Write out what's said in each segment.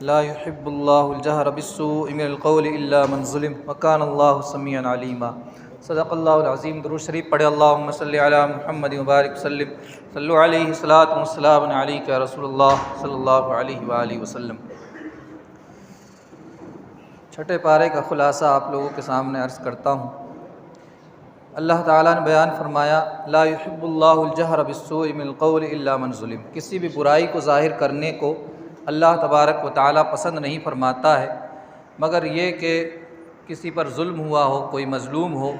لا يحب اللہ الجہر بالسوء من القول الا من ظلم وکان اللہ سمیعا علیما۔ صدق اللہ العظیم۔ درود شریف پڑھے اللہم صلی علی محمد وبارک وسلم۔ صلو علیہ الصلاۃ والسلام علیک یا رسول اللہ صلی اللہ علیہ وآلہ وسلم۔ چھٹے پارے کا خلاصہ آپ لوگوں کے سامنے عرض کرتا ہوں۔ اللہ تعالیٰ نے بیان فرمایا لا يحب اللہ الجہر بالسوء من القول الا من ظلم۔ کسی بھی برائی کو ظاہر کرنے کو اللہ تبارک و تعالیٰ پسند نہیں فرماتا ہے، مگر یہ کہ کسی پر ظلم ہوا ہو، کوئی مظلوم ہو،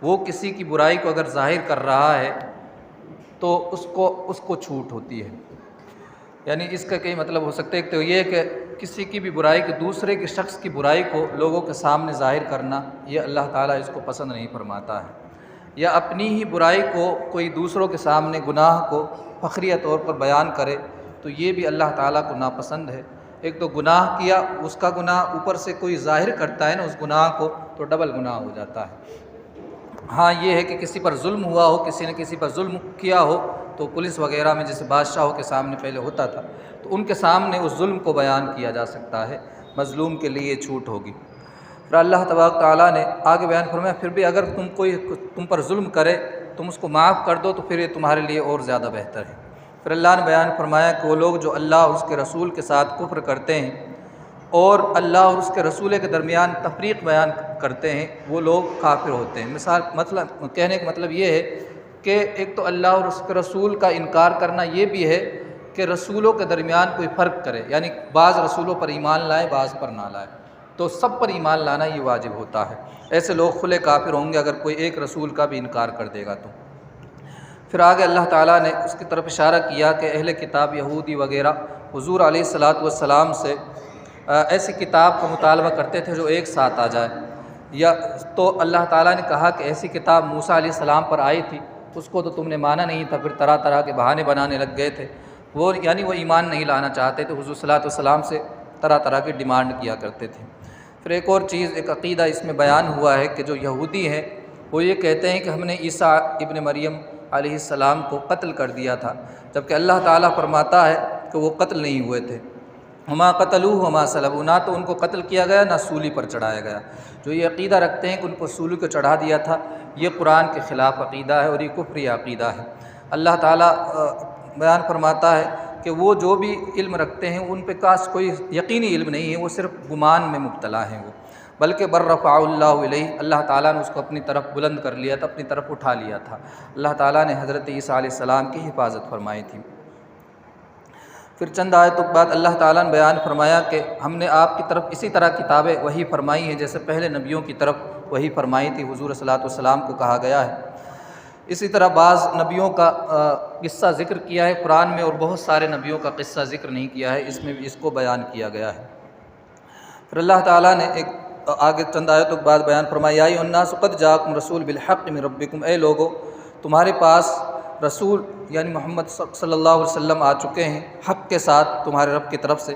وہ کسی کی برائی کو اگر ظاہر کر رہا ہے تو اس کو چھوٹ ہوتی ہے۔ یعنی اس کا کئی مطلب ہو سکتے ہیں۔ تو یہ کہ کسی کی بھی برائی کو، دوسرے کے شخص کی برائی کو لوگوں کے سامنے ظاہر کرنا، یہ اللہ تعالیٰ اس کو پسند نہیں فرماتا ہے۔ یا اپنی ہی برائی کو کوئی دوسروں کے سامنے، گناہ کو فخریہ طور پر بیان کرے تو یہ بھی اللہ تعالیٰ کو ناپسند ہے۔ ایک تو گناہ کیا، اس کا گناہ اوپر سے کوئی ظاہر کرتا ہے نا اس گناہ کو، تو ڈبل گناہ ہو جاتا ہے۔ ہاں یہ ہے کہ کسی پر ظلم ہوا ہو، کسی نے کسی پر ظلم کیا ہو، تو پولیس وغیرہ میں جیسے بادشاہوں کے سامنے پہلے ہوتا تھا، تو ان کے سامنے اس ظلم کو بیان کیا جا سکتا ہے، مظلوم کے لیے چھوٹ ہوگی۔ پھر اللہ تبارک تعالیٰ نے آگے بیان فرمایا پھر بھی اگر تم پر ظلم کرے، تم اس کو معاف کر دو تو پھر یہ تمہارے لیے اور زیادہ بہتر ہے۔ پھر اللہ نے بیان فرمایا کہ وہ لوگ جو اللہ اور اس کے رسول کے ساتھ کفر کرتے ہیں اور اللہ اور اس کے رسول کے درمیان تفریق بیان کرتے ہیں، وہ لوگ کافر ہوتے ہیں۔ مطلب کہنے کا مطلب یہ ہے کہ ایک تو اللہ اور اس کے رسول کا انکار کرنا یہ بھی ہے کہ رسولوں کے درمیان کوئی فرق کرے، یعنی بعض رسولوں پر ایمان لائے، بعض پر نہ لائے، تو سب پر ایمان لانا یہ واجب ہوتا ہے۔ ایسے لوگ کھلے کافر ہوں گے اگر کوئی ایک رسول کا بھی انکار کر دے گا تو۔ پھر آگے اللہ تعالیٰ نے اس کی طرف اشارہ کیا کہ اہل کتاب یہودی وغیرہ حضور علیہ الصلاۃ سے ایسی کتاب کا مطالبہ کرتے تھے جو ایک ساتھ آ جائے، یا تو اللہ تعالیٰ نے کہا کہ ایسی کتاب موسیٰ علیہ السلام پر آئی تھی، اس کو تو تم نے مانا نہیں تھا، پھر طرح طرح کے بہانے بنانے لگ گئے تھے، وہ ایمان نہیں لانا چاہتے تھے، حضور صلی اللہ علیہ وسلم سے طرح طرح کی ڈیمانڈ کیا کرتے تھے۔ پھر ایک اور چیز، ایک عقیدہ اس میں بیان ہوا ہے کہ جو یہودی ہیں وہ یہ کہتے ہیں کہ ہم نے عیسیٰ ابن مریم علیہ السلام کو قتل کر دیا تھا، جبکہ اللہ تعالیٰ فرماتا ہے کہ وہ قتل نہیں ہوئے تھے۔ وما قتلوہ وما صلبوہ، نہ تو ان کو قتل کیا گیا نہ سولی پر چڑھایا گیا۔ جو یہ عقیدہ رکھتے ہیں کہ ان کو سولی کو چڑھا دیا تھا، یہ قرآن کے خلاف عقیدہ ہے اور یہ کفری عقیدہ ہے۔ اللہ تعالیٰ بیان فرماتا ہے کہ وہ جو بھی علم رکھتے ہیں ان پہ خاص کوئی یقینی علم نہیں ہے، وہ صرف گمان میں مبتلا ہیں وہ، بلکہ برفع اللہ علیہ، اللہ تعالیٰ نے اس کو اپنی طرف بلند کر لیا تھا، اپنی طرف اٹھا لیا تھا۔ اللہ تعالیٰ نے حضرت عیسیٰ علیہ السلام کی حفاظت فرمائی تھی۔ پھر چند آیتوں کے بعد اللہ تعالیٰ نے بیان فرمایا کہ ہم نے آپ کی طرف اسی طرح کتابیں وحی فرمائی ہیں جیسے پہلے نبیوں کی طرف وحی فرمائی تھی، حضور صلی اللہ علیہ وسلم کو کہا گیا ہے۔ اسی طرح بعض نبیوں کا قصہ ذکر کیا ہے قرآن میں، اور بہت سارے نبیوں کا قصہ ذکر نہیں کیا ہے، اس میں بھی اس کو بیان کیا گیا ہے۔ پھر اللہ تعالیٰ نے ایک آگے چند آیتوں کے بعد بیان فرمایا یا ایھا الناس قد جاءکم رسول بالحق من ربکم، اے لوگو تمہارے پاس رسول یعنی محمد صلی اللہ علیہ وسلم آ چکے ہیں حق کے ساتھ تمہارے رب کی طرف سے،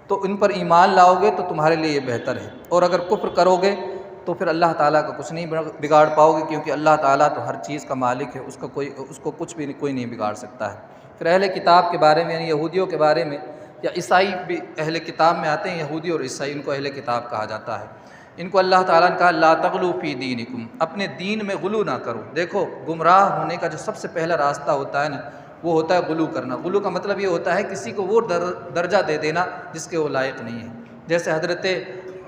تو ان پر ایمان لاؤ گے تو تمہارے لیے یہ بہتر ہے، اور اگر کفر کرو گے تو پھر اللہ تعالیٰ کا کچھ نہیں بگاڑ پاؤ گے، کیونکہ اللہ تعالیٰ تو ہر چیز کا مالک ہے، اس کو کچھ بھی کوئی نہیں بگاڑ سکتا ہے۔ پھر اہل کتاب کے بارے میں یعنی یہودیوں کے بارے میں، یا عیسائی بھی اہل کتاب میں آتے ہیں، یہودی اور عیسائی ان کو اہل کتاب کہا جاتا ہے۔ ان کو اللہ تعالیٰ نے کہا لا تغلوا فی دینکم، اپنے دین میں غلو نہ کرو۔ دیکھو گمراہ ہونے کا جو سب سے پہلا راستہ ہوتا ہے نا، وہ ہوتا ہے غلو کرنا۔ غلو کا مطلب یہ ہوتا ہے کسی کو وہ درجہ دے دینا جس کے وہ لائق نہیں ہے۔ جیسے حضرت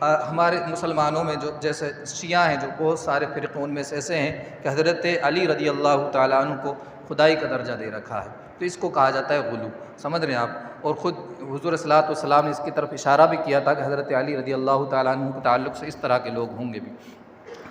ہمارے مسلمانوں میں جو جیسے شیعہ ہیں، جو بہت سارے فرقے ان میں سے ایسے ہیں کہ حضرت علی رضی اللہ تعالیٰ عنہ کو خدائی کا درجہ دے رکھا ہے، تو اس کو کہا جاتا ہے غلو، سمجھ رہے ہیں آپ؟ اور خود حضور صلی اللہ علیہ وسلم نے اس کی طرف اشارہ بھی کیا تھا کہ حضرت علی رضی اللہ تعالیٰ عنہ کے تعلق سے اس طرح کے لوگ ہوں گے بھی۔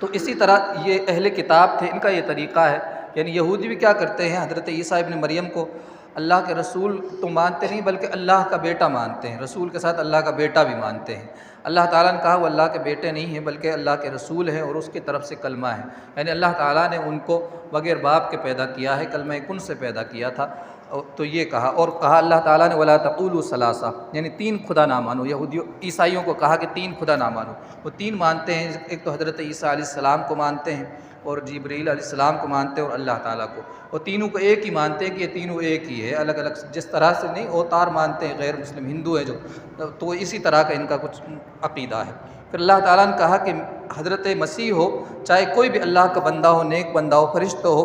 تو اسی طرح یہ اہل کتاب تھے، ان کا یہ طریقہ ہے، یعنی یہودی بھی کیا کرتے ہیں، حضرت عیسیٰ ابن مریم کو اللہ کے رسول تو مانتے نہیں بلکہ اللہ کا بیٹا مانتے ہیں، رسول کے ساتھ اللہ کا بیٹا بھی مانتے ہیں۔ اللہ تعالیٰ نے کہا وہ اللہ کے بیٹے نہیں ہیں بلکہ اللہ کے رسول ہیں، اور اس کی طرف سے کلمہ ہے، یعنی اللہ تعالیٰ نے ان کو بغیر باپ کے پیدا کیا ہے، کلمہ کن سے پیدا کیا تھا۔ تو یہ کہا، اور کہا اللہ تعالیٰ نے ولا تقولوا ثلاثہ، یعنی تین خدا نہ مانو۔ یہودیوں عیسائیوں کو کہا کہ تین خدا نہ مانو، وہ تین مانتے ہیں، ایک تو حضرت عیسیٰ علیہ السلام کو مانتے ہیں، اور جبریل علیہ السلام کو مانتے ہیں اور اللہ تعالیٰ کو، اور تینوں کو ایک ہی مانتے ہیں کہ یہ تینوں ایک ہی ہے، الگ الگ جس طرح سے نہیں اوتار مانتے ہیں غیر مسلم ہندو ہیں جو، تو اسی طرح کا ان کا کچھ عقیدہ ہے۔ پھر اللہ تعالیٰ نے کہا کہ حضرت مسیح ہو، چاہے کوئی بھی اللہ کا بندہ ہو، نیک بندہ ہو، فرشتہ ہو،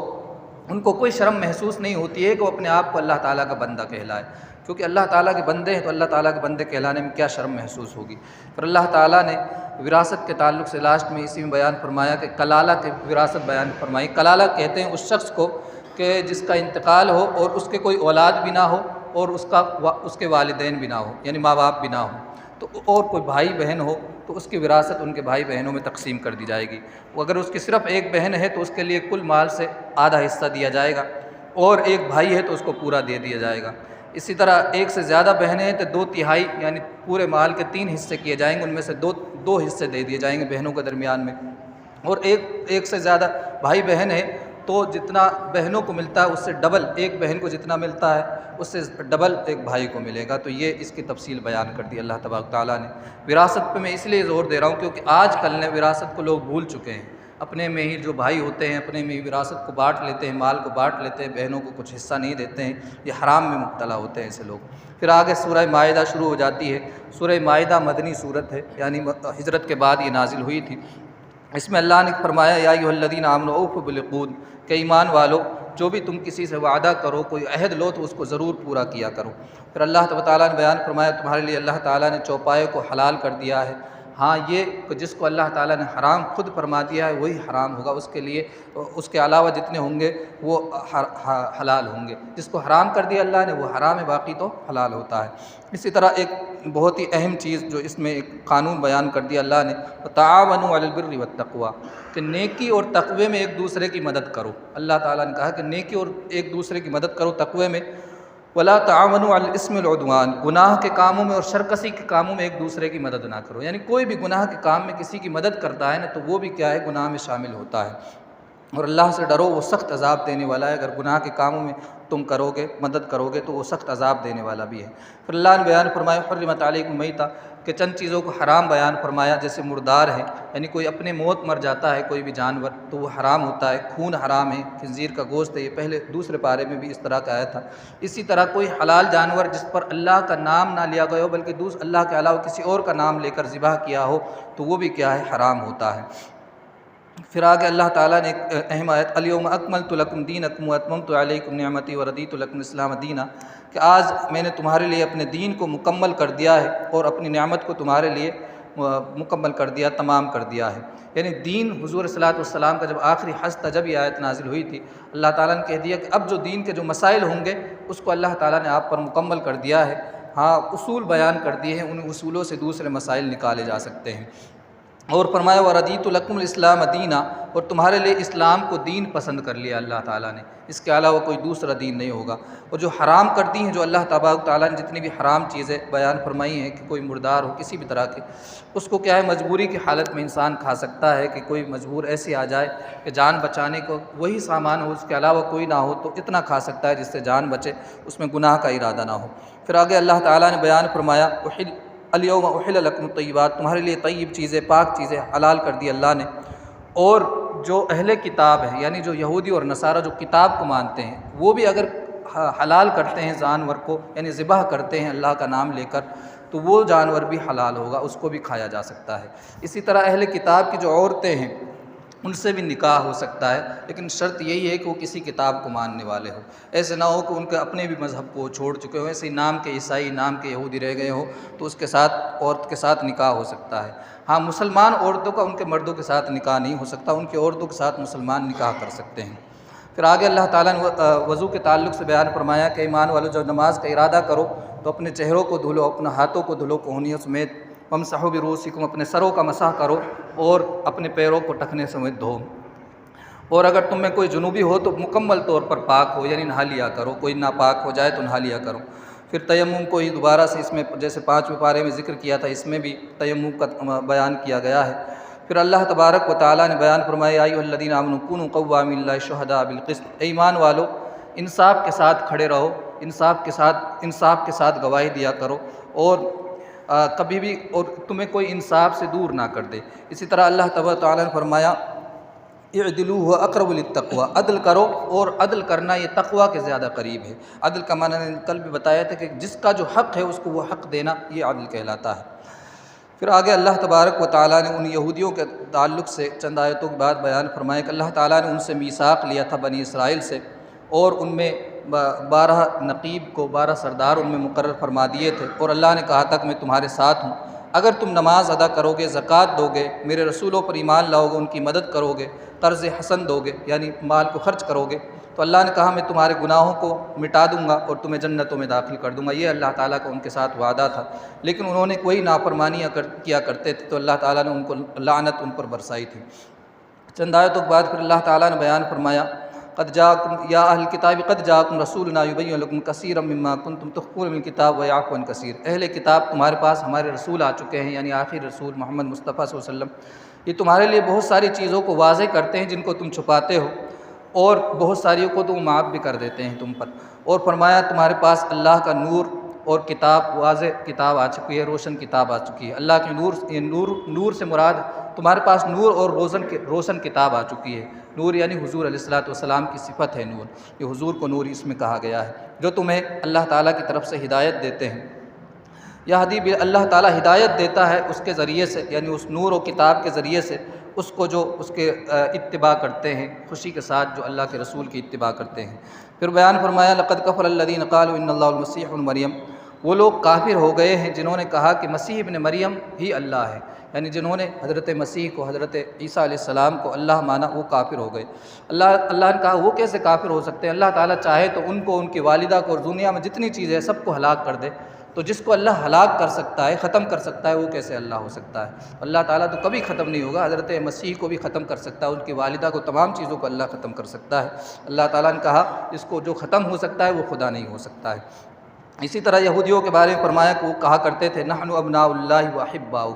ان کو کوئی شرم محسوس نہیں ہوتی ہے کہ وہ اپنے آپ کو اللہ تعالیٰ کا بندہ کہلائے، کیونکہ اللہ تعالیٰ کے بندے ہیں تو اللہ تعالیٰ کے بندے کہلانے میں کیا شرم محسوس ہوگی۔ پھر اللہ تعالیٰ نے وراثت کے تعلق سے لاسٹ میں اسی میں بیان فرمایا کہ کلالہ کی وراثت بیان فرمائی۔ کلالہ کہتے ہیں اس شخص کو کہ جس کا انتقال ہو اور اس کے کوئی اولاد بھی نہ ہو اور اس کے والدین بھی نہ ہو، یعنی ماں باپ بھی نہ ہو، تو اور کوئی بھائی بہن ہو تو اس کی وراثت ان کے بھائی بہنوں میں تقسیم کر دی جائے گی۔ اگر اس کی صرف ایک بہن ہے تو اس کے لیے کل مال سے آدھا حصہ دیا جائے گا، اور ایک بھائی ہے تو اس کو پورا دے دیا جائے گا۔ اسی طرح ایک سے زیادہ بہنیں ہیں تو 2/3 یعنی پورے مال کے 3 حصے کیے جائیں گے، ان میں سے دو حصے دے دیے جائیں گے بہنوں کے درمیان میں، اور ایک سے زیادہ بھائی بہن ہے تو جتنا بہنوں کو ملتا ہے اس سے ڈبل، ایک بہن کو جتنا ملتا ہے اس سے ڈبل ایک بھائی کو ملے گا۔ تو یہ اس کی تفصیل بیان کر دی اللہ تبارک تعالیٰ نے۔ وراثت پہ میں اس لیے زور دے رہا ہوں کیونکہ آج کل نے وراثت کو لوگ بھول چکے ہیں، اپنے میں ہی جو بھائی ہوتے ہیں اپنے میں ہی وراثت کو بانٹ لیتے ہیں، مال کو بانٹ لیتے ہیں، بہنوں کو کچھ حصہ نہیں دیتے ہیں، یہ حرام میں مبتلا ہوتے ہیں ایسے لوگ۔ پھر آگے سورہ مائدہ شروع ہو جاتی ہے۔ سورہ مائدہ مدنی صورت ہے، یعنی ہجرت کے بعد یہ نازل ہوئی تھی۔ اس میں اللہ نے فرمایا یا ایھا الذین آمنوا اوفوا بالعقود، کہ ایمان والو جو بھی تم کسی سے وعدہ کرو، کوئی عہد لو تو اس کو ضرور پورا کیا کرو۔ پھر اللہ تعالیٰ نے بیان فرمایا تمہارے لیے اللہ تعالیٰ نے چوپائے کو حلال کر دیا ہے۔ ہاں یہ کہ جس کو اللہ تعالیٰ نے حرام خود فرما دیا ہے وہی حرام ہوگا، اس کے لیے اس کے علاوہ جتنے ہوں گے وہ حلال ہوں گے۔ جس کو حرام کر دیا اللہ نے وہ حرام ہے، باقی تو حلال ہوتا ہے۔ اسی طرح ایک بہت ہی اہم چیز جو اس میں ایک قانون بیان کر دیا اللہ نے، تعاونوا علی البر والتقوی، کہ نیکی اور تقوی میں ایک دوسرے کی مدد کرو۔ اللہ تعالیٰ نے کہا کہ نیکی اور ایک دوسرے کی مدد کرو تقوی میں، ولا تعاونوا علی الاثم والعدوان، گناہ کے کاموں میں اور شرکسی کے کاموں میں ایک دوسرے کی مدد نہ کرو، یعنی کوئی بھی گناہ کے کام میں کسی کی مدد کرتا ہے نا تو وہ بھی کیا ہے، گناہ میں شامل ہوتا ہے۔ اور اللہ سے ڈرو، وہ سخت عذاب دینے والا ہے، اگر گناہ کے کاموں میں تم کرو گے، مدد کرو گے تو وہ سخت عذاب دینے والا بھی ہے۔ پھر اللہ نے بیان فرمایا حرمت علیکم المیتۃ، کہ چند چیزوں کو حرام بیان فرمایا، جیسے مردار ہے، یعنی کوئی اپنے موت مر جاتا ہے کوئی بھی جانور تو وہ حرام ہوتا ہے، خون حرام ہے، خنزیر کا گوشت ہے، یہ پہلے دوسرے پارے میں بھی اس طرح کا آیا تھا۔ اسی طرح کوئی حلال جانور جس پر اللہ کا نام نہ لیا گیا ہو بلکہ اللہ کے علاوہ کسی اور کا نام لے کر ذبح کیا ہو تو وہ بھی کیا ہے، حرام ہوتا ہے۔ پھر آگے اللہ تعالیٰ نے ایک اہم آیت الیوم اکملت لکم دینکم واتممت علیکم نعمتی ورضیت لکم الاسلام دینا، کہ آج میں نے تمہارے لیے اپنے دین کو مکمل کر دیا ہے اور اپنی نعمت کو تمہارے لیے مکمل کر دیا، تمام کر دیا ہے۔ یعنی دین حضور صلی اللہ علیہ وسلم کا جب آخری حج تھا، جب یہ آیت نازل ہوئی تھی، اللہ تعالیٰ نے کہہ دیا کہ اب جو دین کے جو مسائل ہوں گے اس کو اللہ تعالیٰ نے آپ پر مکمل کر دیا ہے۔ ہاں اصول بیان کر دیے ہیں، ان اصولوں سے دوسرے مسائل نکالے جا سکتے ہیں۔ اور فرمایا وردیت لکم الاسلام دینا، اور تمہارے لیے اسلام کو دین پسند کر لیا اللہ تعالیٰ نے، اس کے علاوہ کوئی دوسرا دین نہیں ہوگا۔ اور جو حرام کر دی ہیں، جو اللہ تبارک تعالیٰ نے جتنی بھی حرام چیزیں بیان فرمائی ہیں کہ کوئی مردار ہو کسی بھی طرح کے، اس کو کیا ہے، مجبوری کی حالت میں انسان کھا سکتا ہے، کہ کوئی مجبور ایسے آ جائے کہ جان بچانے کو وہی سامان ہو، اس کے علاوہ کوئی نہ ہو تو اتنا کھا سکتا ہے جس سے جان بچے، اس میں گناہ کا ارادہ نہ ہو۔ پھر آگے اللہ تعالیٰ نے بیان فرمایا الیوم احل لکم الطیبات، تمہارے لیے طیب چیزیں، پاک چیزیں حلال کر دی اللہ نے۔ اور جو اہل کتاب ہے، یعنی جو یہودی اور نصارہ جو کتاب کو مانتے ہیں، وہ بھی اگر حلال کرتے ہیں جانور کو، یعنی ذبح کرتے ہیں اللہ کا نام لے کر، تو وہ جانور بھی حلال ہوگا، اس کو بھی کھایا جا سکتا ہے۔ اسی طرح اہل کتاب کی جو عورتیں ہیں ان سے بھی نکاح ہو سکتا ہے، لیکن شرط یہی ہے کہ وہ کسی کتاب کو ماننے والے ہوں، ایسے نہ ہو کہ ان کے اپنے بھی مذہب کو چھوڑ چکے ہوں، ایسے ہی نام کے عیسائی، نام کے یہودی رہ گئے ہوں تو اس کے ساتھ عورت کے ساتھ نکاح ہو سکتا ہے۔ ہاں مسلمان عورتوں کا ان کے مردوں کے ساتھ نکاح نہیں ہو سکتا، ان کی عورتوں کے ساتھ مسلمان نکاح کر سکتے ہیں۔ پھر آگے اللہ تعالیٰ نے وضو کے تعلق سے بیان فرمایا کہ ایمان والو جو نماز کا ارادہ کرو تو اپنے چہروں کو دھلو، اپنے ہاتھوں کو دھلو کوہنیوں سمیت، وامسحوا برؤوسکم، اپنے سروں کا مسح کرو اور اپنے پیروں کو ٹخنے سمیت دھو۔ اور اگر تم میں کوئی جنوبی ہو تو مکمل طور پر پاک ہو، یعنی نہا لیا کرو، کوئی ناپاک ہو جائے تو نہا لیا کرو۔ پھر تیمم کو ہی دوبارہ سے اس میں جیسے 5ویں پارے میں ذکر کیا تھا، اس میں بھی تیمم کا بیان کیا گیا ہے۔ پھر اللہ تبارک و تعالیٰ نے بیان فرمایا یا ایھا الذین آمنوا کونوا قوامین للہ شہداء بالقسط، اے ایمان والو انصاف کے ساتھ کھڑے رہو، انصاف کے ساتھ گواہی دیا کرو، اور کبھی بھی اور تمہیں کوئی انصاف سے دور نہ کر دے۔ اسی طرح اللہ تبارک و تعالیٰ نے فرمایا اعدلوا هو اقرب للتقوی، عدل کرو، اور عدل کرنا یہ تقوی کے زیادہ قریب ہے۔ عدل کا معنی نے کل بھی بتایا تھا کہ جس کا جو حق ہے اس کو وہ حق دینا، یہ عدل کہلاتا ہے۔ پھر آگے اللہ تبارک و تعالیٰ نے ان یہودیوں کے تعلق سے چند آیتوں کے بعد بیان فرمایا کہ اللہ تعالیٰ نے ان سے میثاق لیا تھا بنی اسرائیل سے، اور ان میں 12 نقیب کو 12 سردار ان میں مقرر فرما دیے تھے، اور اللہ نے کہا تھا کہ میں تمہارے ساتھ ہوں، اگر تم نماز ادا کرو گے، زکوٰۃ دو گے، میرے رسولوں پر ایمان لاؤ گے، ان کی مدد کرو گے، قرض حسن دو گے یعنی مال کو خرچ کرو گے، تو اللہ نے کہا میں تمہارے گناہوں کو مٹا دوں گا اور تمہیں جنتوں میں داخل کر دوں گا۔ یہ اللہ تعالیٰ کا ان کے ساتھ وعدہ تھا، لیکن انہوں نے کوئی نافرمانیاں کیا کرتے تھے تو اللہ تعالیٰ نے ان کو لعنت ان پر برسائی تھی۔ چند آیتوں کے بعد پھر اللہ تعالیٰ نے بیان فرمایا قد جاءکم یا اہل الکتاب قد جاءکم رسولنا یبین لکم کثیرا مما کنتم تخفون من الکتاب ویعفو عن کثیر۔ اہل کتاب تمہارے پاس ہمارے رسول آ چکے ہیں، یعنی آخری رسول محمد مصطفیٰ صلی اللہ علیہ وسلم، یہ تمہارے لیے بہت ساری چیزوں کو واضح کرتے ہیں جن کو تم چھپاتے ہو، اور بہت ساریوں کو تو معاف بھی کر دیتے ہیں تم پر۔ اور فرمایا تمہارے پاس اللہ کا نور اور کتاب، واضح کتاب آ چکی ہے، روشن کتاب آ چکی ہے۔ اللہ کے نور، یہ نور سے مراد تمہارے پاس نور اور روشن کتاب آ چکی ہے۔ نور یعنی حضور علیہ الصلوۃ والسلام کی صفت ہے نور، یہ حضور کو نور اس میں کہا گیا ہے، جو تمہیں اللہ تعالیٰ کی طرف سے ہدایت دیتے ہیں۔ یا حدیب اللہ تعالیٰ ہدایت دیتا ہے اس کے ذریعے سے، یعنی اس نور و کتاب کے ذریعے سے اس کو جو اس کے اتباع کرتے ہیں، خوشی کے ساتھ جو اللہ کے رسول کی اتباع کرتے ہیں۔ پھر بیان فرمایا لقد کفر الذین قالوا ان اللہ المسیح ابن مریم، وہ لوگ کافر ہو گئے ہیں جنہوں نے کہا کہ مسیح ابن مریم ہی اللہ ہے، یعنی جنہوں نے حضرت مسیح کو، حضرت عیسیٰ علیہ السلام کو اللہ مانا، وہ کافر ہو گئے۔ اللہ نے کہا وہ کیسے کافر ہو سکتے ہیں؟ اللہ تعالیٰ چاہے تو ان کو، ان کی والدہ کو، اور دنیا میں جتنی چیزیں ہیں سب کو ہلاک کر دے، تو جس کو اللہ ہلاک کر سکتا ہے، ختم کر سکتا ہے، وہ کیسے اللہ ہو سکتا ہے؟ اللہ تعالیٰ تو کبھی ختم نہیں ہوگا، حضرت مسیح کو بھی ختم کر سکتا ہے، ان کی والدہ کو، تمام چیزوں کو اللہ ختم کر سکتا ہے۔ اللہ تعالیٰ نے کہا اس کو جو ختم ہو سکتا ہے وہ خدا نہیں ہو سکتا ہے۔ اسی طرح یہودیوں کے بارے میں فرمایا کہ وہ کہا کرتے تھے نحن ابناء اللہ واحباؤہ،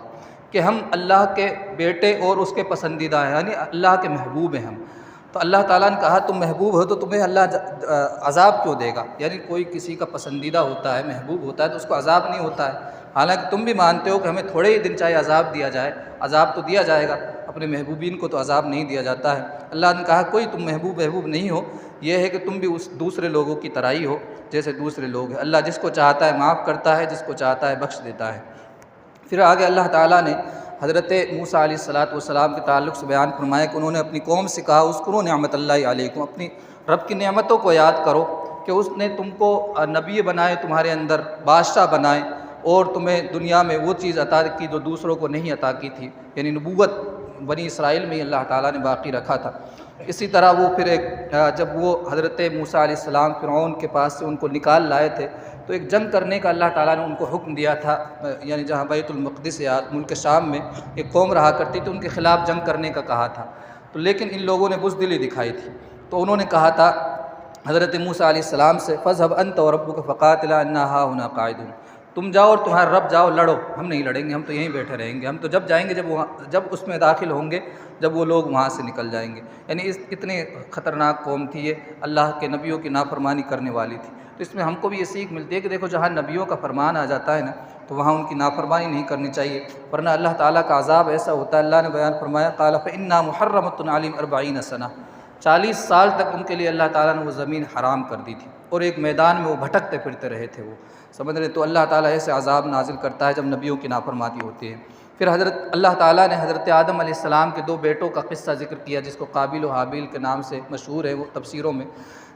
کہ ہم اللہ کے بیٹے اور اس کے پسندیدہ ہیں، یعنی اللہ کے محبوب ہیں ہم۔ تو اللہ تعالیٰ نے کہا تم محبوب ہو تو تمہیں اللہ عذاب کیوں دے گا؟ یعنی کوئی کسی کا پسندیدہ ہوتا ہے، محبوب ہوتا ہے تو اس کو عذاب نہیں ہوتا ہے، حالانکہ تم بھی مانتے ہو کہ ہمیں تھوڑے ہی دن چاہے عذاب دیا جائے، عذاب تو دیا جائے گا، اپنے محبوبین کو تو عذاب نہیں دیا جاتا ہے۔ اللہ نے کہا کوئی تم محبوب نہیں ہو، یہ ہے کہ تم بھی اس دوسرے لوگوں کی طرح ہی ہو جیسے دوسرے لوگ ہیں۔ اللہ جس کو چاہتا ہے معاف کرتا ہے، جس کو چاہتا ہے بخش دیتا ہے۔ پھر آگے اللہ تعالیٰ نے حضرت موسیٰ علیہ السلام کے تعلق سے بیان فرمایا کہ انہوں نے اپنی قوم سے کہا اذکروا نعمت اللہ علیکم، اپنی رب کی نعمتوں کو یاد کرو کہ اس نے تم کو نبی بنائے، تمہارے اندر بادشاہ بنائے، اور تمہیں دنیا میں وہ چیز عطا کی جو دوسروں کو نہیں عطا کی تھی، یعنی نبوت بنی اسرائیل میں اللہ تعالیٰ نے باقی رکھا تھا۔ اسی طرح وہ پھر جب وہ حضرت موسیٰ علیہ السلام فرعون کے پاس سے ان کو نکال لائے تھے تو ایک جنگ کرنے کا اللہ تعالیٰ نے ان کو حکم دیا تھا، یعنی جہاں بیت المقدس یا ملک شام میں ایک قوم رہا کرتی تھی، ان کے خلاف جنگ کرنے کا کہا تھا، تو لیکن ان لوگوں نے بزدلی دکھائی تھی، تو انہوں نے کہا تھا حضرت موسیٰ علیہ السلام سے فاذهب انت وربك فقاتلا انا هاهنا قاعدون، تم جاؤ اور تمہارا رب جاؤ لڑو، ہم نہیں لڑیں گے، ہم تو یہیں بیٹھے رہیں گے، ہم تو جب جائیں گے جب اس میں داخل ہوں گے، جب وہ لوگ وہاں سے نکل جائیں گے۔ یعنی اتنی خطرناک قوم تھی یہ، اللہ کے نبیوں کی نافرمانی کرنے والی تھی۔ تو اس میں ہم کو بھی یہ سیکھ ملتی ہے کہ دیکھو جہاں نبیوں کا فرمان آ جاتا ہے نا تو وہاں ان کی نافرمانی نہیں کرنی چاہیے، ورنہ اللہ تعالیٰ کا عذاب ایسا ہوتا ہے۔ اللہ نے بیان فرمایا قال فإنها محرمۃ علیہم 40 سنہ، 40 سال تک ان کے لیے اللہ تعالیٰ نے وہ زمین حرام کر دی تھی، اور ایک میدان میں وہ بھٹکتے پھرتے رہے تھے، وہ سمجھ رہے، تو اللہ تعالیٰ ایسے عذاب نازل کرتا ہے جب نبیوں کی نافرمانی ہوتی ہے۔ پھر اللہ تعالیٰ نے حضرت آدم علیہ السلام کے 2 بیٹوں کا قصہ ذکر کیا جس کو قابیل و حابیل کے نام سے مشہور ہے وہ تفسیروں میں،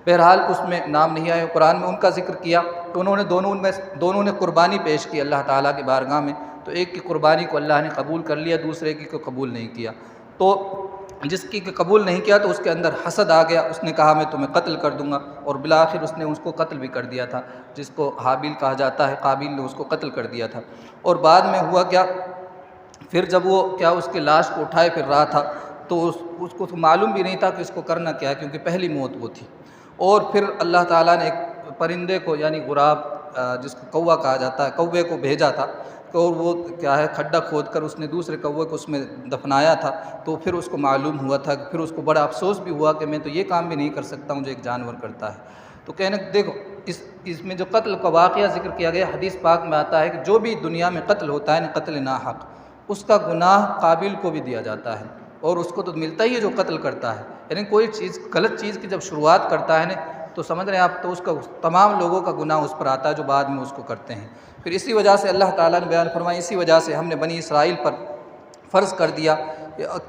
بہرحال اس میں نام نہیں آئے، قرآن میں ان کا ذکر کیا، تو دونوں نے قربانی پیش کی اللہ تعالیٰ کی بارگاہ میں، تو ایک کی قربانی کو اللہ نے قبول کر لیا، دوسرے کی کو قبول نہیں کیا، تو جس کی قبول نہیں کیا تو اس کے اندر حسد آ گیا، اس نے کہا میں تمہیں قتل کر دوں گا، اور بالآخر اس نے اس کو قتل بھی کر دیا تھا، جس کو حابیل کہا جاتا ہے، قابیل نے اس کو قتل کر دیا تھا۔ اور بعد میں ہوا کیا، پھر جب وہ اس کی لاش کو اٹھائے پھر رہا تھا تو اس کو معلوم بھی نہیں تھا کہ اس کو کرنا کیا ہے، کیونکہ پہلی موت وہ تھی۔ اور پھر اللہ تعالیٰ نے ایک پرندے کو، یعنی غراب جس کو کوا کہا جاتا ہے، کوے کو بھیجا تھا، اور وہ کھڈا کھود کر اس نے دوسرے کوے کو اس میں دفنایا تھا، تو پھر اس کو معلوم ہوا تھا، پھر اس کو بڑا افسوس بھی ہوا کہ میں تو یہ کام بھی نہیں کر سکتا ہوں جو ایک جانور کرتا ہے۔ تو کہنے دیکھو اس میں جو قتل کا واقعہ ذکر کیا گیا، حدیث پاک میں آتا ہے کہ جو بھی دنیا میں قتل ہوتا ہے قتل ناحق، اس کا گناہ قابیل کو بھی دیا جاتا ہے، اور اس کو تو ملتا ہی ہے جو قتل کرتا ہے۔ یعنی کوئی چیز غلط چیز کی جب شروعات کرتا ہے نا تو سمجھ رہے ہیں آپ، تو اس کا تمام لوگوں کا گناہ اس پر آتا ہے جو بعد میں اس کو کرتے ہیں۔ پھر اسی وجہ سے اللہ تعالیٰ نے بیان فرمایا، اسی وجہ سے ہم نے بنی اسرائیل پر فرض کر دیا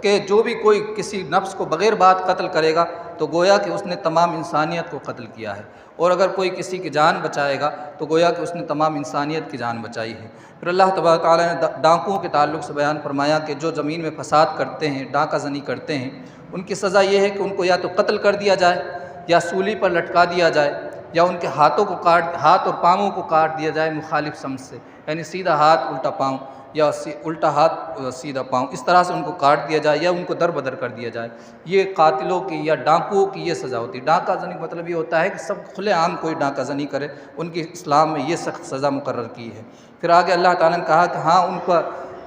کہ جو بھی کوئی کسی نفس کو بغیر بات قتل کرے گا تو گویا کہ اس نے تمام انسانیت کو قتل کیا ہے، اور اگر کوئی کسی کی جان بچائے گا تو گویا کہ اس نے تمام انسانیت کی جان بچائی ہے۔ پھر اللہ تبارک تعالیٰ نے ڈاکوؤں کے تعلق سے بیان فرمایا کہ جو زمین میں فساد کرتے ہیں، ڈاکہ زنی کرتے ہیں، ان کی سزا یہ ہے کہ ان کو یا تو قتل کر دیا جائے یا سولی پر لٹکا دیا جائے، یا ان کے ہاتھ اور پاؤں کو کاٹ دیا جائے مخالف سمت سے، یعنی سیدھا ہاتھ الٹا پاؤں یا الٹا ہاتھ سیدھا پاؤں، اس طرح سے ان کو کاٹ دیا جائے یا ان کو در بدر کر دیا جائے۔ یہ قاتلوں کی یا ڈاکوؤں کی یہ سزا ہوتی ہے۔ ڈاکہ زنی مطلب یہ ہوتا ہے کہ سب کھلے عام کوئی ڈاکہ زنی کرے، ان کی اسلام میں یہ سخت سزا مقرر کی ہے۔ پھر آگے اللہ تعالیٰ نے کہا کہ ہاں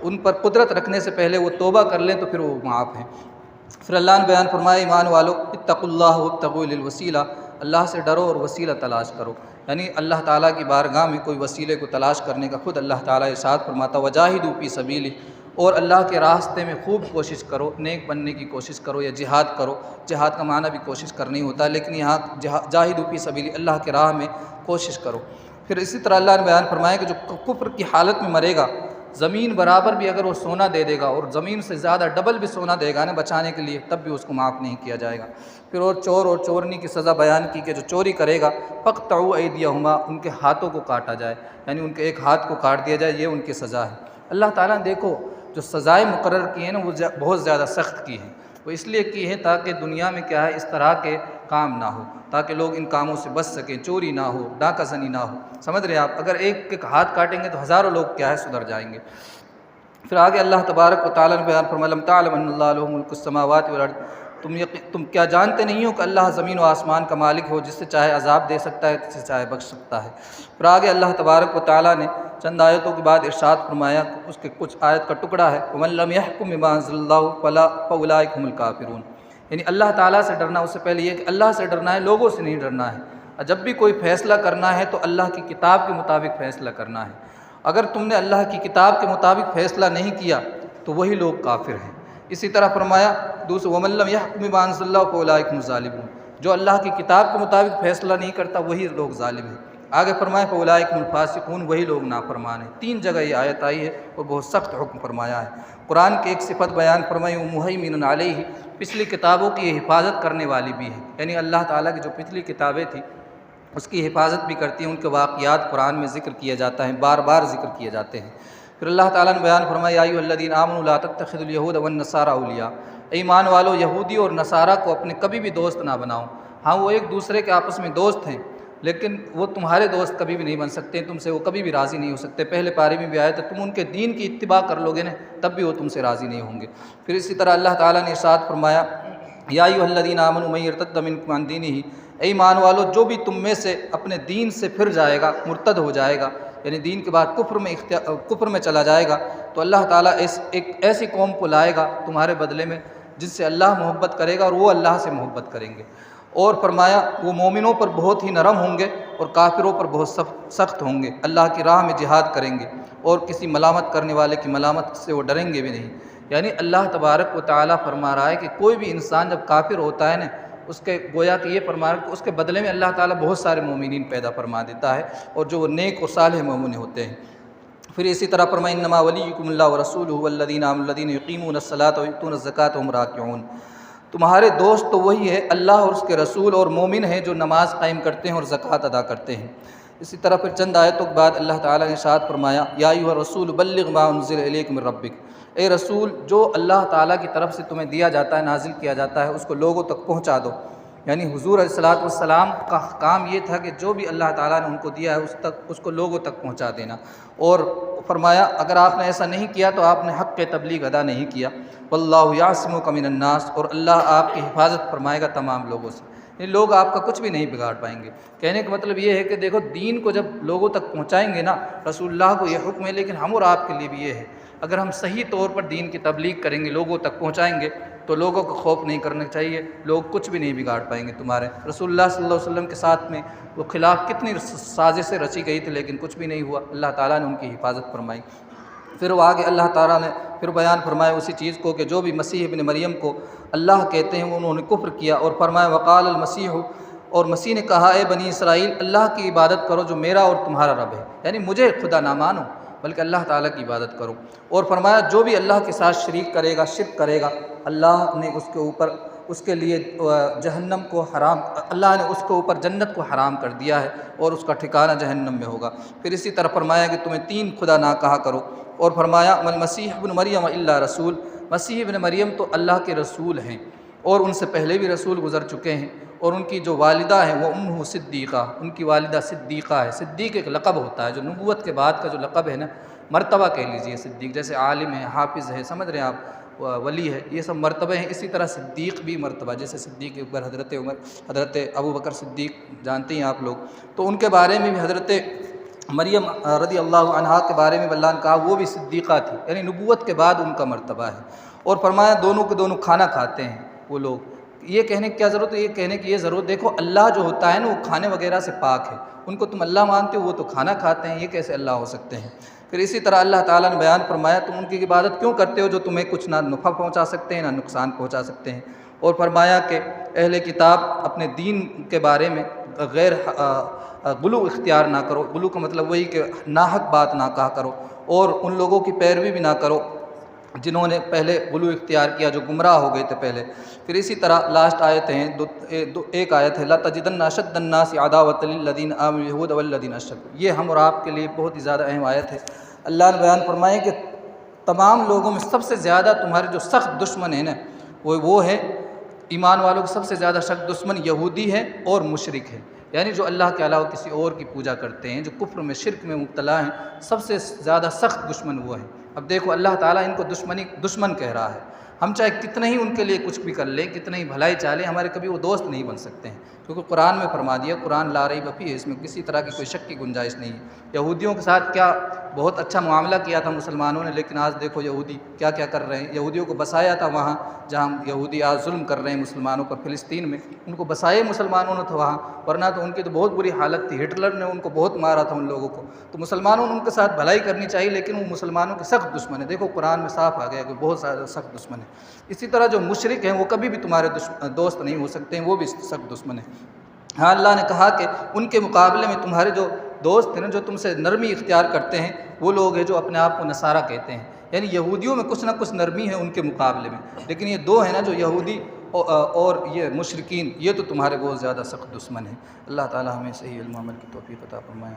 ان پر قدرت رکھنے سے پہلے وہ توبہ کر لیں تو پھر وہ معاف ہیں۔ پھر اللہ نے بیان فرمایا، ایمان والو اتقوا اللہ وابتغوا الیہ الوسیلہ، اللہ سے ڈرو اور وسیلہ تلاش کرو، یعنی اللہ تعالیٰ کی بارگاہ میں کوئی وسیلے کو تلاش کرنے کا خود اللہ تعالیٰ ارشاد فرماتا، وجاہدوا فی سبیلہ، اور اللہ کے راستے میں خوب کوشش کرو، نیک بننے کی کوشش کرو یا جہاد کرو۔ جہاد کا معنی بھی کوشش کرنی ہوتا ہے، لیکن یہاں جاہدوا فی سبیلہ، اللہ کے راہ میں کوشش کرو۔ پھر اسی طرح اللہ نے بیان فرمایا کہ جو کفر کی حالت میں مرے گا، زمین برابر بھی اگر وہ سونا دے دے گا اور زمین سے زیادہ ڈبل بھی سونا دے گا نا بچانے کے لیے، تب بھی اس کو معاف نہیں کیا جائے گا۔ پھر اور چور اور چورنی کی سزا بیان کی کہ جو چوری کرے گا فاقطعوا ایدیہما، ان کے ہاتھوں کو کاٹا جائے، یعنی ان کے ایک ہاتھ کو کاٹ دیا جائے، یہ ان کی سزا ہے۔ اللہ تعالیٰ نے دیکھو جو سزائیں مقرر کی ہیں نا وہ بہت زیادہ سخت کی ہیں، وہ اس لیے کی ہیں تاکہ دنیا میں کیا ہے اس طرح کے کام نہ ہو، تاکہ لوگ ان کاموں سے بچ سکیں، چوری نہ ہو، ڈاکہ زنی نہ ہو۔ سمجھ رہے ہیں آپ، اگر ایک ہاتھ کاٹیں گے تو ہزاروں لوگ کیا ہے سدھر جائیں گے۔ پھر آگے اللہ تبارک و تعالیٰ نے بیان فرمایا، لم تعلم ان اللہ لہ ملک السماوات والارض، تم کیا جانتے نہیں ہو کہ اللہ زمین و آسمان کا مالک ہو، جس سے چاہے عذاب دے سکتا ہے، جس سے چاہے بخش سکتا ہے۔ پھر آگے اللہ تبارک و تعالیٰ نے چند آیتوں کے بعد ارشاد فرمایا، اس کے کچھ آیت کا ٹکڑا ہے، ومن لم یحکم بما انزل اللہ فاولئک هم الکافرون، یعنی اللہ تعالیٰ سے ڈرنا، اس سے پہلے یہ کہ اللہ سے ڈرنا ہے، لوگوں سے نہیں ڈرنا ہے۔ جب بھی کوئی فیصلہ کرنا ہے تو اللہ کی کتاب کے مطابق فیصلہ کرنا ہے۔ اگر تم نے اللہ کی کتاب کے مطابق فیصلہ نہیں کیا تو وہی لوگ کافر ہیں۔ اسی طرح فرمایا دوسرے، ومن لم یحکم بما انزل اللہ فاولئک هم الظالمون، جو اللہ کی کتاب کے مطابق فیصلہ نہیں کرتا وہی لوگ ظالم ہیں۔ آگے فرمایا فاولئک هم الفاسقون، وہی لوگ نافرمان ہیں۔ 3 جگہ یہ آیت آئی ہے اور بہت سخت حکم فرمایا ہے۔ قرآن کی ایک صفت بیان فرمائی، ومہیمن علیہ، پچھلی کتابوں کی یہ حفاظت کرنے والی بھی ہے، یعنی اللہ تعالیٰ کی جو پچھلی کتابیں تھیں اس کی حفاظت بھی کرتی ہیں، ان کے واقعات قرآن میں ذکر کیا جاتا ہے، بار بار ذکر کیے جاتے ہیں۔ پھر اللہ تعالیٰ نے بیان فرمایا، یا ایھا الذین آمنوا لا تتخذوا اليہود والنصارى اولیاء، ایمان والو یہودی اور نصارہ کو اپنے کبھی بھی دوست نہ بناؤ۔ ہاں وہ ایک دوسرے کے آپس میں دوست ہیں، لیکن وہ تمہارے دوست کبھی بھی نہیں بن سکتے، تم سے وہ کبھی بھی راضی نہیں ہو سکتے۔ پہلے پارے میں بھی آیا تھا، تم ان کے دین کی اتباع کر لو گے نا تب بھی وہ تم سے راضی نہیں ہوں گے۔ پھر اسی طرح اللہ تعالیٰ نے ارشاد فرمایا، یا ایھا الذین آمنوا من یرتد منکم عن دینہ، اے ایمان والو جو بھی تم میں سے اپنے دین سے پھر جائے گا، مرتد ہو جائے گا، یعنی دین کے بعد کفر میں چلا جائے گا، تو اللہ تعالیٰ ایک ایسی قوم کو لائے گا تمہارے بدلے میں جس سے اللہ محبت کرے گا اور وہ اللہ سے محبت کریں گے۔ اور فرمایا وہ مومنوں پر بہت ہی نرم ہوں گے اور کافروں پر بہت سخت ہوں گے، اللہ کی راہ میں جہاد کریں گے اور کسی ملامت کرنے والے کی ملامت سے وہ ڈریں گے بھی نہیں۔ یعنی اللہ تبارک و تعالیٰ فرما رہا ہے کہ کوئی بھی انسان جب کافر ہوتا ہے نا، اس کے گویا کہ یہ فرما رہا ہے کہ اس کے بدلے میں اللہ تعالیٰ بہت سارے مومنین پیدا فرما دیتا ہے، اور جو وہ نیک اور صالح مومن ہوتے ہیں۔ پھر اسی طرح فرمایا، انما ولیکم اللہ ورسولہ والذین آمنوا الذین یقیمون الصلاۃ ویؤتون الزکاۃ وهم راکعون، تمہارے دوست تو وہی ہے اللہ اور اس کے رسول اور مومن ہیں جو نماز قائم کرتے ہیں اور زکوٰۃ ادا کرتے ہیں۔ اسی طرح پھر چند آیتوں کے بعد اللہ تعالیٰ نے ارشاد فرمایا، یا ایھا الرسول بلغ ما انزل الیک من ربک، اے رسول جو اللہ تعالیٰ کی طرف سے تمہیں دیا جاتا ہے، نازل کیا جاتا ہے، اس کو لوگوں تک پہنچا دو۔ یعنی حضور علیہ الصلوٰۃ والسلام کا کام یہ تھا کہ جو بھی اللہ تعالیٰ نے ان کو دیا ہے اس کو لوگوں تک پہنچا دینا، اور فرمایا اگر آپ نے ایسا نہیں کیا تو آپ نے حق تبلیغ ادا نہیں کیا۔ واللہ یعصمک من الناس، اور اللہ آپ کی حفاظت فرمائے گا تمام لوگوں سے، یعنی لوگ آپ کا کچھ بھی نہیں بگاڑ پائیں گے۔ کہنے کا مطلب یہ ہے کہ دیکھو دین کو جب لوگوں تک پہنچائیں گے نا، رسول اللہ کو یہ حکم ہے، لیکن ہم اور آپ کے لیے بھی یہ ہے، اگر ہم صحیح طور پر دین کی تبلیغ کریں گے، لوگوں تک پہنچائیں گے، تو لوگوں کو خوف نہیں کرنا چاہیے، لوگ کچھ بھی نہیں بگاڑ پائیں گے تمہارے۔ رسول اللہ صلی اللہ علیہ وسلم کے ساتھ میں وہ خلاف کتنی سازشیں رچی گئی تھی، لیکن کچھ بھی نہیں ہوا، اللہ تعالیٰ نے ان کی حفاظت فرمائی۔ پھر وہ آگے اللہ تعالیٰ نے پھر بیان فرمایا اسی چیز کو کہ جو بھی مسیح ابن مریم کو اللہ کہتے ہیں انہوں نے کفر کیا، اور فرمایا وقال المسیح، اور مسیح نے کہا اے بنی اسرائیل اللہ کی عبادت کرو جو میرا اور تمہارا رب ہے، یعنی مجھے خدا نہ مانو بلکہ اللہ تعالیٰ کی عبادت کرو۔ اور فرمایا جو بھی اللہ کے ساتھ شریک کرے گا، شرک کرے گا، اللہ نے اس کے لیے جہنم کو حرام، اللہ نے اس کے اوپر جنت کو حرام کر دیا ہے اور اس کا ٹھکانہ جہنم میں ہوگا۔ پھر اسی طرح فرمایا کہ تمہیں 3 خدا نہ کہا کرو، اور فرمایا مل مسیح ابن مریم الا رسول، مسیح ابن مریم تو اللہ کے رسول ہیں اور ان سے پہلے بھی رسول گزر چکے ہیں، اور ان کی جو والدہ ہیں وہ امہ صدیقہ، ان کی والدہ صدیقہ ہے۔ صدیق ایک لقب ہوتا ہے جو نبوت کے بعد کا جو لقب ہے نا، مرتبہ کہہ لیجئے صدیق، جیسے عالم ہے، حافظ ہے، سمجھ رہے ہیں آپ، ولی ہے، یہ سب مرتبے ہیں۔ اسی طرح صدیق بھی مرتبہ، جیسے صدیق کے اوپر حضرت عمر، حضرت ابو بکر صدیق جانتے ہیں آپ لوگ، تو ان کے بارے میں بھی حضرت مریم رضی اللہ عنہا کے بارے میں اللہ نے کہا وہ بھی صدیقہ تھی، یعنی نبوت کے بعد ان کا مرتبہ ہے۔ اور فرمایا دونوں کے دونوں کھانا کھاتے ہیں وہ لوگ۔ یہ کہنے کی کیا ضرورت ہے؟ یہ کہنے کی یہ ضرورت، دیکھو اللہ جو ہوتا ہے نا وہ کھانے وغیرہ سے پاک ہے، ان کو تم اللہ مانتے ہو، وہ تو کھانا کھاتے ہیں، یہ کیسے اللہ ہو سکتے ہیں؟ پھر اسی طرح اللہ تعالیٰ نے بیان فرمایا تم ان کی عبادت کیوں کرتے ہو جو تمہیں کچھ نہ نفع پہنچا سکتے ہیں نہ نقصان پہنچا سکتے ہیں۔ اور فرمایا کہ اہل کتاب اپنے دین کے بارے میں غیر غلو اختیار نہ کرو، غلو کا مطلب وہی کہ ناحق بات نہ کہا کرو، اور ان لوگوں کی پیروی بھی نہ کرو جنہوں نے پہلے غلو اختیار کیا، جو گمراہ ہو گئے تھے پہلے۔ پھر اسی طرح لاسٹ آیت ہیں ایک آیت ہے لَتَجِدَنَّ أَشَدَّ النَّاسِ عَدَاوَةً لِلَّذِينَ آمَنُوا الْيَهُودَ وَالَّذِينَ أَشْرَكُوا، یہ ہم اور آپ کے لیے بہت ہی زیادہ اہم آیت ہے۔ اللہ نے بیان فرمایا کہ تمام لوگوں میں سب سے زیادہ تمہارے جو سخت دشمن ہیں نا وہ ہے، ایمان والوں کے سب سے زیادہ سخت دشمن یہودی ہے اور مشرک ہے، یعنی جو اللہ کے علاوہ کسی اور کی پوجا کرتے ہیں، جو کفر میں شرک میں مبتلا ہیں، سب سے زیادہ سخت دشمن وہ ہے۔ اب دیکھو اللہ تعالیٰ ان کو دشمن کہہ رہا ہے، ہم چاہے کتنا ہی ان کے لیے کچھ بھی کر لیں، کتنا ہی بھلائی چالیں، ہمارے کبھی وہ دوست نہیں بن سکتے ہیں، کیونکہ قرآن میں فرما دیا، قرآن لا ریب فیہ ہے، اس میں کسی طرح کی کوئی شک کی گنجائش نہیں ہے۔ یہودیوں کے ساتھ کیا بہت اچھا معاملہ کیا تھا مسلمانوں نے، لیکن آج دیکھو یہودی کیا کیا کر رہے ہیں۔ یہودیوں کو بسایا تھا وہاں جہاں یہودی آج ظلم کر رہے ہیں مسلمانوں پر، فلسطین میں، ان کو بسائے مسلمانوں نے تھا وہاں، ورنہ تو ان کی تو بہت بری حالت تھی، ہٹلر نے ان کو بہت مارا تھا ان لوگوں کو۔ تو مسلمانوں نے ان کے ساتھ بھلائی کرنی چاہیے، لیکن وہ مسلمانوں کے سخت دشمن ہیں، دیکھو قرآن میں صاف آ گیا کہ بہت زیادہ سخت دشمن ہیں۔ اسی طرح جو مشرک ہیں وہ کبھی بھی تمہارے دوست نہیں ہو سکتے ہیں، وہ بھی سخت دشمن ہیں۔ ہاں اللہ نے کہا کہ ان کے مقابلے میں تمہارے جو دوست ہیں نا، جو تم سے نرمی اختیار کرتے ہیں، وہ لوگ ہیں جو اپنے آپ کو نصارہ کہتے ہیں، یعنی یہودیوں میں کچھ نہ کچھ نرمی ہے ان کے مقابلے میں، لیکن یہ دو ہیں نا جو یہودی اور یہ مشرکین، یہ تو تمہارے بہت زیادہ سخت دشمن ہیں۔ اللہ تعالی ہمیں صحیح علم و عمل کی توفیق عطا فرمائے۔